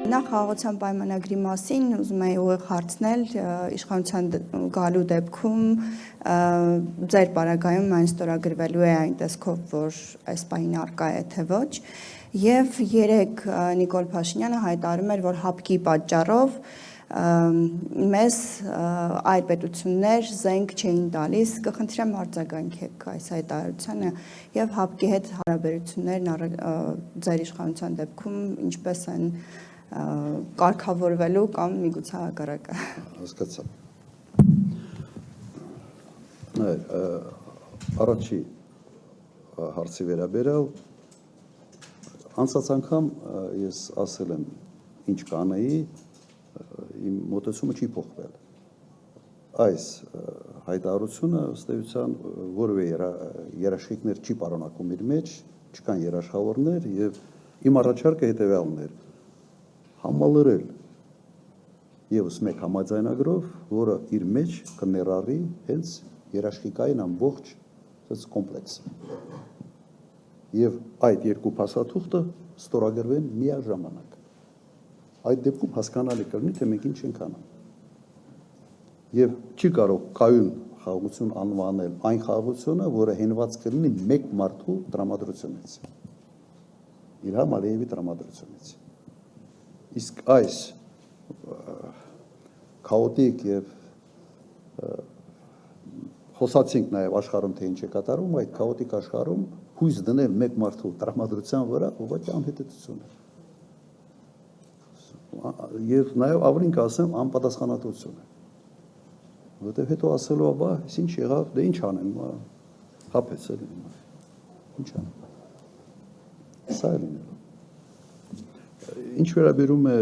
Նախ խաղաղության պայմանագրի մասին ուզում եի ուղիղ հարցնել իշխանության գալու դեպքում ձեր պարագայում այն ստորագրվելու է այն տեսքով, որ այս պահին առկա է թե ոչ, եւ երեք Նիկոլ Փաշինյանը հայտարարում էր, որ հապկի պատճառով մեզ այլ պետություններ զենք չէին տալիս, կխնդրեմ արձագանքեք այս հայտարարությանը եւ հապկի հետ հարաբերություններն ձեր իշխանության դեպքում ինչպես են կարգավորվելու կամ միգուցե հակառակը։ Հասկացա։ Առաջի հարցի վերաբերյալ անցած անգամ ես ասել եմ ինչ կանեի, իմ մոտեցումը չի փոխվել։ Այս հայտարարությունը ըստ էության որևէ երաշխիքներ չի պարունակում իր մեջ, չկան երաշխավորներ եւ իմ առաջարկը հետեւյալն էր. համալրել եւս մեկ համաձայնագրով, որը իր մեջ կներառի հենց երաշխիքային ամբողջ այս կոմպլեքսը։ Եվ այդ երկու փաստաթուղթը ստորագրվեն միաժամանակ։ Այդ դեպքում հասկանալի կլինի, թե մենք ինչ ենք անում։ Եվ չի կարող կայուն խաղաղություն անվանել այն խաղաղությունը, որը հենված կլինի մեկ մարդու տրամադրությունից։ Իլհամ Ալիևի տրամադրությունից։ Իսկ այս քաոտիկ եւ խոսացինք նաեւ աշխարհում թե ինչ է կատարում, այդ քաոտիկ աշխարհում հույս դնել մեկ մարդու տրամադրության վրա ուղղակի անհետեցություն է։ Եվ նաեւ ավելին կասեմ անպատասխանատվություն է։ Որտեւ հետո ասելով, բա, ինչ եղավ, դե ինչ անեմ, հապեց էլի։ Ինչ անեմ։ Սա է լինելու։ Ինչ վերաբերում է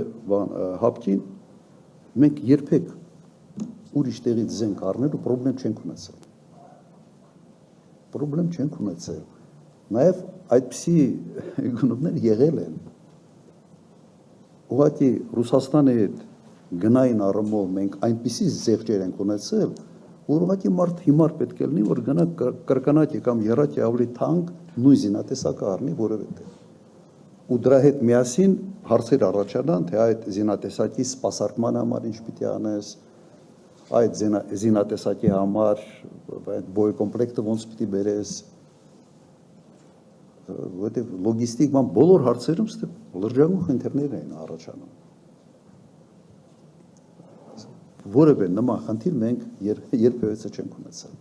հապկին, մենք երբեք ուրիշ տեղից զենք առնելու պրոբլեմ չենք ունեցել։ Պրոբլեմ չենք ունեցել։ Նաեւ այդպիսի գնումներ եղել են։ Ուղղակի Ռուսաստանի հետ գնային առումով մենք այնպիսի զեղչեր ենք ունեցել, որ ուղղակի մարդ հիմար պետք է լինի, որ գնա կրկնակի կամ եռակի ավելի թանկ նույն զինատեսակը առնի որևէ տեղ։ Ու դրա հետ միասին հարցեր առաջանան, թե այդ զինատեսակի սպասարկման համար ինչ պիտի անես, այդ զինատեսակի համար այդ բոյկոմպլեկտը ոնց պիտի բերես, որտեղ լոգիստիկ ման բոլոր հարցերում լրջագույն խնդիրներ էին առաջանում։ Որևէ նման խնդիր մենք երբևէ չենք ունեցել։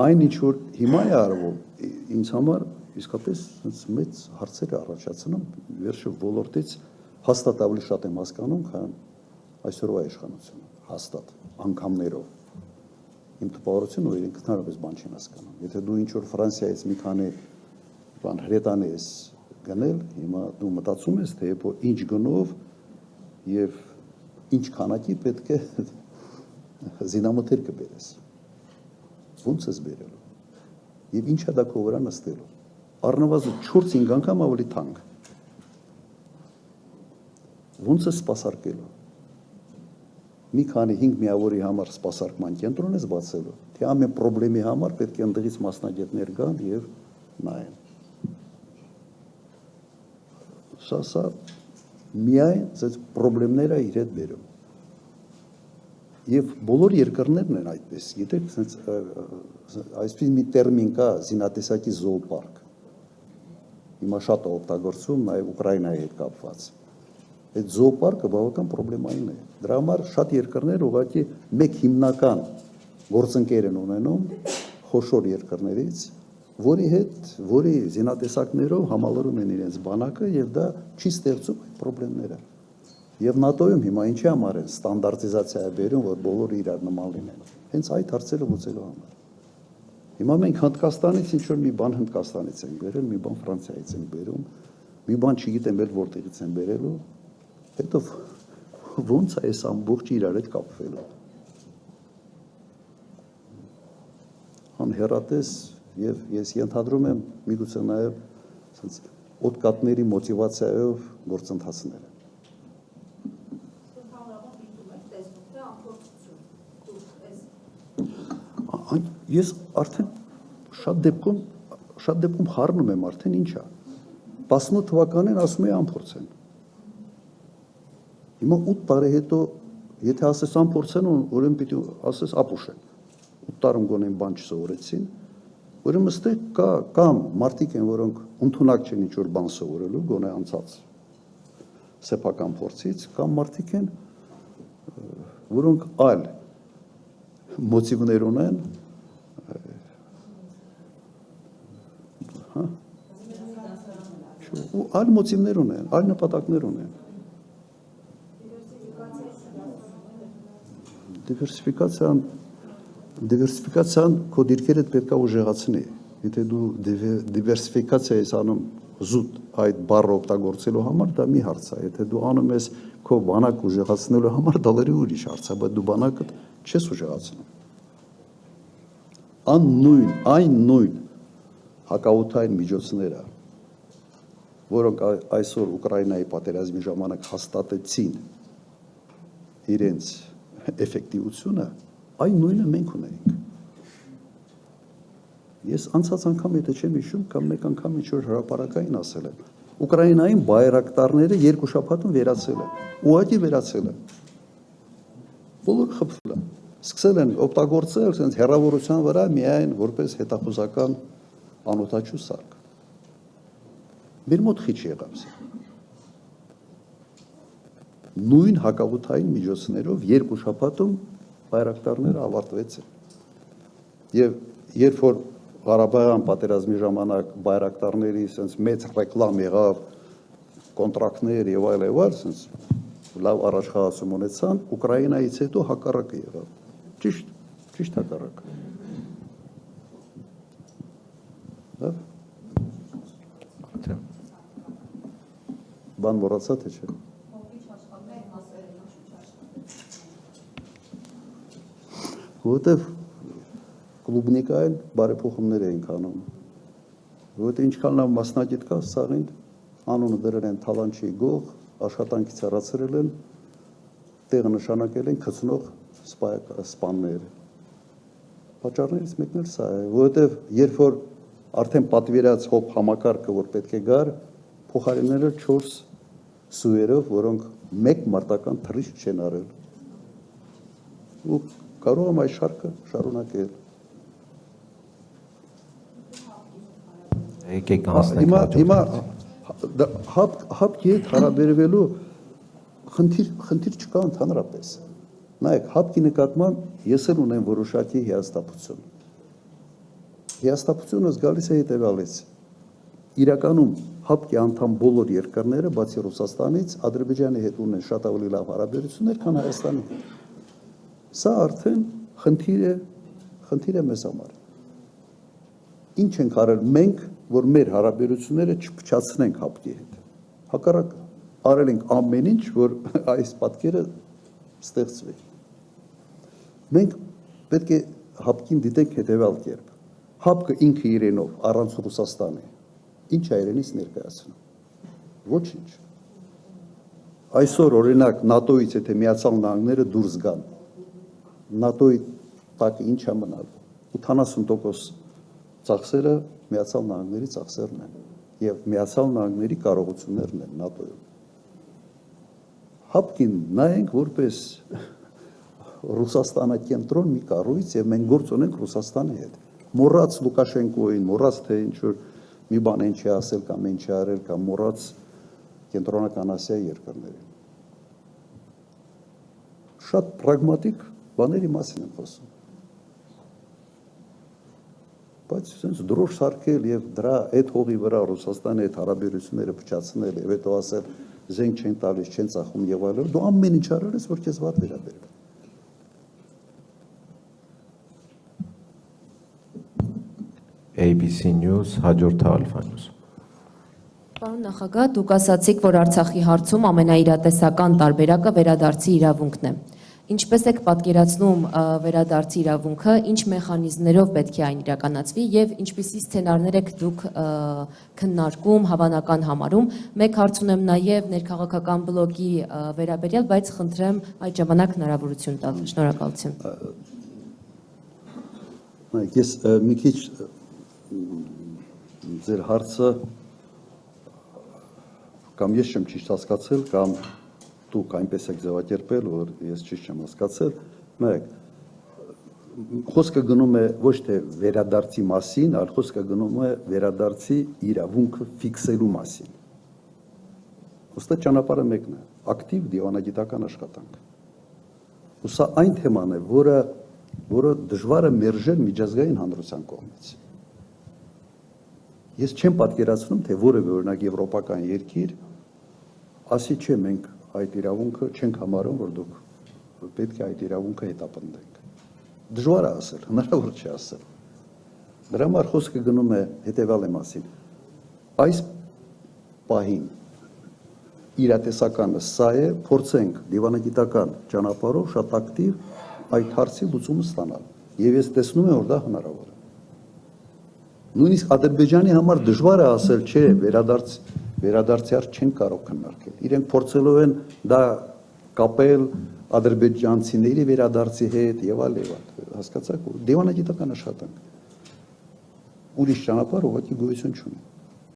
Այն ինչ որ հիմա է արվում, ինձ համար իսկապես մեծ հարցեր է առաջացնում, վերջը ոլորտից հաստատ ավելի շատ եմ հասկանում, քան այսօրվա իշխանությունը, հաստատ անգամներով։ Իմ տպավորությունը, որ իրենք հնարավորապես բան չեն հասկանում։ Եթե դու ինչ որ Ֆրանսիայից մի քանի բան հրետանի ես գնել, հիմա դու մտածում ես, թե ինչ գնով եւ ինչ քանակի պետք է զինամթեր կբերես։ Ոնց ես բերելու։ Եվ ինչա դա քո վրա նստելու։ Առնվազն 4-5 անգամ ավելի թանկ։ Ոնց է սպասարկելու։ Մի քանի 5 միավորի համար սպասարկման կենտրոն ես բացելու, թե ամեն խնդրի համար պետք է ընդդեղից մասնագետներ գան եւ նայեն։ Սա միայն այս խնդիրները իր հետ բերում։ Եվ բոլոր երկրներն են այդպես, գիտեք, այսպես մի տերմին կա զինատեսակի զոոպարկ։ Հիմա շատ է օգտագործվում նաեւ Ուկրաինայի հետ կապված։ Այդ զոոպարկը բավական խնդրային է։ Դրա համար շատ երկրներ ուղղակի մեկ հիմնական գործընկեր են ունենում խոշոր երկրներից, որի զինատեսակներով համալրում են իրենց բանակը եւ դա չի ստեղծում այդ խնդիրները։ Եվ ՆԱՏՕ-ում հիմա ինչի համար են ստանդարտիզացիա է բերում, որ բոլորը իրար նման լինեն։ Հենց այդ հարցերը լուծելու համար։ Հիմա մենք Հնդկաստանից ինչ որ մի բան Հնդկաստանից ենք բերել, մի բան Ֆրանսիայից ենք բերում, մի բան չգիտեմ էլ որտեղից են բերելու, հետո ոնց է այս ամբողջը իրար հետ կապվելու։ Անհեռատես եւ ես ենթադրում եմ միգուցե նաեւ ասած օդկատների մոտիվացիայով գործընթացները։ Ես արդեն շատ դեպքում խառնում եմ արդեն ինչա։ 18 թվականին ասում է անփորձեն։ Հիմա 8 տարի հետո եթե ասես անփորձեն, ուրեմն պիտի ասես ապուշեն։ 8 տարում գոնեն բան չսովորեցին, ուրեմն ստեղ կամ մարդիկ են, որոնք ընդունակ չեն ինչ-որ բան սովորելու, գոնե անցած սեփական փորձից, կամ մարդիկ են, որոնք այլ մոտիվներ ունեն, ու այլ մոտիվներ ունեն, այլ նպատակներ ունեն։ Դիվերսիֆիկացիան քո դիրքերդ պետք է ուժեղացնի։ Եթե դու դիվերսիֆիկացիա ես անում զուտ այդ բառը օգտագործելու համար, դա մի հարց է։ Եթե դու անում ես քո բանակ ուժեղացնելու համար, դա լրի ուրիշ հարց է, բայց դու բանակդ չես ուժեղացնում։ Այն նույն հակաօդային միջոցները, որոնք այսօր Ուկրաինայի պատերազմի ժամանակ հաստատեցին իրենց էֆեկտիվությունը, այն նույնը մենք ունենք։ Ես անցած անգամ եթե չեմ հիշում, կամ մեկ անգամ ինչ-որ հրապարակային ասել եմ, Ուկրաինային բայրակտարները 2 շաբաթում վերացել են, ուղղակի վերացել են։ Բոլորը խփվել են, սկսել են օգտագործել sense հեռավորության վրա միայն որպես հետախուզական անօդաչու սարք։ Մեր մոտ քիչ եղավ սա։ Նույն հակաօդային միջոցներով 2 շաբաթում բայրակտարները ավարտվեցին։ Եվ երբ որ Ղարաբաղյան պատերազմի ժամանակ բայրակտարների sense մեծ ռեկլամ եղավ, կոնտրակտներ եւ այլ, sense լավ առաջխաղացում ունեցան, Ուկրաինայից հետո հակառակը եղավ։ Ճիշտ հակառակը։ Լավ։ Բան մոռացա թե չէ։ Որտեվ կլուբնիկային բարեփոխումներ էին անում։ Որտեղ ինչքան լավ մասնագետ կա, սաղին անունը դրել են Թալանչի գող, աշխատանքից հեռացրել են, տեղը նշանակել են գծնող սպաններ։ Պատճառներից մեկն էլ սա է, որտեվ երբ որ արդեն պատվիրած հոբ համակարգը, որ պետք է գար, փոխարինել 4 սուերով, որոնք մեկ մարտական թռիչք չեն արել։ Ու կարող եմ այս շարքը շարունակել։ Եկեք հասնենք հիմա հապկի հետ հարաբերվելու խնդիր չկա ընդհանրապես։ Նայեք, հապկի նկատմամբ ես էլ ունեմ որոշակի հիասթափություն։ Հիասթափությունս գալիս է հետևյալից։ Իրականում հապկի անդամ բոլոր երկրները, բացի Ռուսաստանից, Ադրբեջանի հետ ունեն շատ ավելի լավ հարաբերություններ, քան Հայաստանի հետ։ Սա արդեն խնդիր է մեզ համար։ Ինչ ենք արել մենք, որ մեր հարաբերությունները չփչացնենք հապկի հետ։ Հակառակը, արել ենք ամեն ինչ, որ այս պատկերը ստեղծվի։ Մենք պետք է հապկին դիտենք հետևյալ կերպ։ Հապկը ինքը իրենով առանց Ռուսաստանի ինչ է իրենից ներկայացնում։ Ոչինչ։ Այսօր օրինակ ՆԱՏՕ-ից եթե Միացյալ Նահանգները դուրս գան, ՆԱՏՕ-ի տակ ինչ է մնալու։ 80% ծախսերը Միացյալ Նահանգների ծախսերն են եւ Միացյալ Նահանգների կարողություններն են ՆԱՏՕ-ում։ Հապկին նայենք որպես Ռուսաստանակենտրոն մի կառույց եւ մենք գործ ունենք Ռուսաստանի հետ։ Մոռաց Լուկաշենկոին, մոռաց թե ինչ որ մի բան ինչ է ասել կամ ինչ է արել կամ մոռաց կենտրոնական Ասիայի երկրներին։ Շատ պրագմատիկ բաների մասին եմ խոսում։ Բայց sense դրոշ սարքել եւ դրա այդ հողի վրա Ռուսաստանի հետ հարաբերությունները փչացնել եւ հետո ասել զենք չեն տալիս, չեն ծախում եւ այլն, դու ամեն ինչ արել ես, որ քեզ վատ վերաբերվի։ ABC News, հաջորդ Alpha News։ Պարոն նախագահ, դուք ասացիք, որ Արցախի հարցում ամենաիրատեսական տարբերակը վերադարձի իրավունքն է։ Ինչպես եք պատկերացնում վերադարձի իրավունքը, ինչ մեխանիզմներով պետք է այն իրականացվի եւ ինչպիսի սցենարներ եք դուք քննարկում, հավանական համարում։ Մեկ հարց ունեմ նաեւ ներքաղաքական բլոկի վերաբերյալ, բայց խնդրեմ այդ ժամանակ հնարավորություն տալ։ Շնորհակալություն։ Ես մի քիչ ձեր հարցը կամ ես չեմ ճիշտ հասկացել, կամ դուք այնպես եք ձևակերպել, որ ես ճիշտ չեմ հասկացել, մեկ խոսքը գնում է ոչ թե վերադարձի մասին, այլ խոսքը գնում է վերադարձի իրավունքը ֆիքսելու մասին։ Ոստը ճանապարհը մեկն է, ակտիվ դիվանագիտական աշխատանք։ Ու սա այն թեման է, որը դժվար է մերժել միջազգային հանրության կողմից։ Ես չեմ պատկերացնում, թե որևէ օրինակ եվրոպական երկիր ասի չէ, մենք այդ իրավունքը չենք համարում, որ դուք պետք է այդ իրավունքը հետապնդենք։ Դժվար է ասել, հնարավոր չէ ասել։ Դրա համար խոսքը գնում է հետևյալի մասին։ Այս պահին իրատեսականը սա է, փորձենք դիվանագիտական ճանապարհով շատ ակտիվ այդ հարցի լուծումը ստանալ։ Եվ ես տեսնում եմ, որ դա հնարավոր է։ Նույնիսկ Ադրբեջանի համար դժվար է ասել, չէ, վերադարձի հարց չեն կարող քննարկել։ Իրենք փորձելով են դա կապել ադրբեջանցիների վերադարձի հետ եւ այլ, հասկացաք, դիվանագիտական աշխատանք։ Ուրիշ ճանապարհ ուղղակի գոյություն չունի։